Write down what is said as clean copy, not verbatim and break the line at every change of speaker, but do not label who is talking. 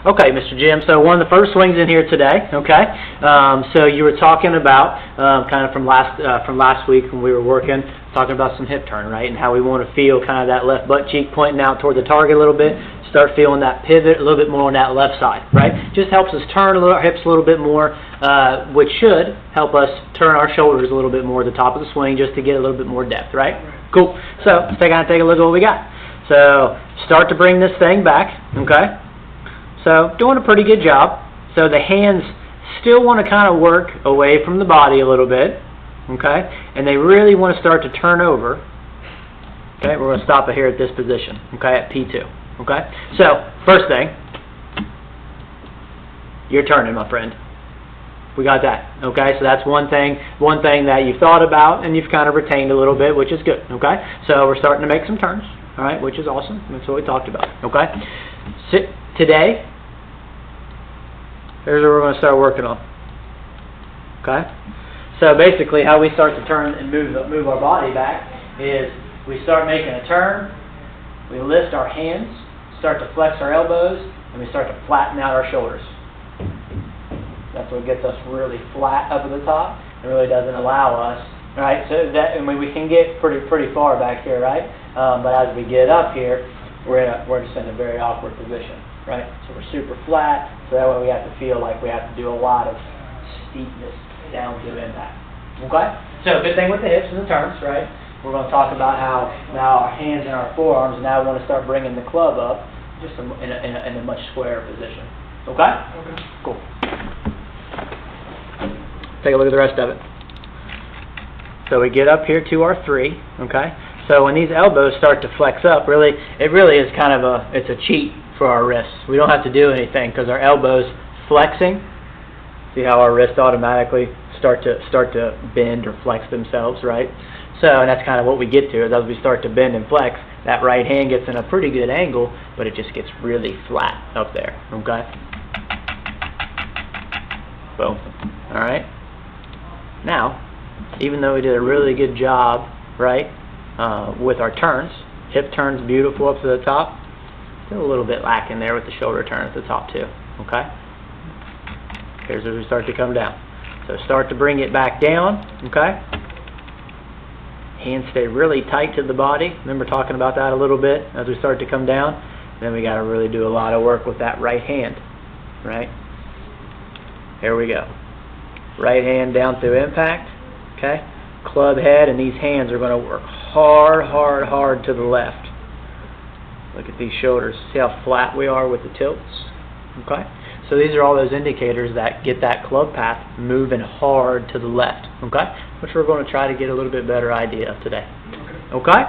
Okay, Mr. Jim, so one of the first swings in here today, okay? So you were talking about, kind of from last week when we were working, talking about some hip turn, right? And how we want to feel kind of that left butt cheek pointing out toward the target a little bit. Start feeling that pivot a little bit more on that left side, right? Just helps us turn our hips a little bit more, which should help us turn our shoulders a little bit more at the top of the swing just to get a little bit more depth, right? Cool. So let's take a look at what we got. So start to bring this thing back, okay? So doing a pretty good job. So the hands still want to kind of work away from the body a little bit, okay? And they really want to start to turn over. Okay, we're going to stop it here at this position, okay, at P2. Okay? So, first thing, you're turning, my friend. We got that. Okay? So that's one thing that you've thought about and you've kind of retained a little bit, which is good. Okay? So we're starting to make some turns. All right, which is awesome. That's what we talked about. Okay? Today, here's what we're going to start working on. Okay? So basically, how we start to turn and move our body back is we start making a turn, we lift our hands, start to flex our elbows, and we start to flatten out our shoulders. That's what gets us really flat up at the top. It really doesn't allow us, right? So that, I mean, we can get pretty far back here, right? But as we get up here, we're just in a very awkward position, right? So we're super flat, so that way we have to feel like we have to do a lot of steepness down to impact. Okay? So good thing with the hips and the turns, right? We're going to talk about how now our hands and our forearms now want to start bringing the club up just in a much squarer position. Okay? Okay. Cool. Take a look at the rest of it. So we get up here to our 3. Okay? So when these elbows start to flex up, it really is kind of it's a cheat for our wrists. We don't have to do anything because our elbows flexing. See how our wrists automatically start to bend or flex themselves, right? So, and that's kind of what we get to, is as we start to bend and flex, that right hand gets in a pretty good angle, but it just gets really flat up there, okay? Boom. Alright? Now, even though we did a really good job, right, with our turns, hip turns beautiful up to the top, still a little bit lacking there with the shoulder turn at the top too, okay? Here's where we start to come down. So start to bring it back down, okay? Hands stay really tight to the body. Remember talking about that a little bit as we start to come down? Then we got to really do a lot of work with that right hand, right? Here we go. Right hand down through impact, okay? Club head, and these hands are going to work hard to the left. Look at these shoulders. See how flat we are with the tilts? Okay? So these are all those indicators that get that club path moving hard to the left, okay? Which we're going to try to get a little bit better idea of today. Okay?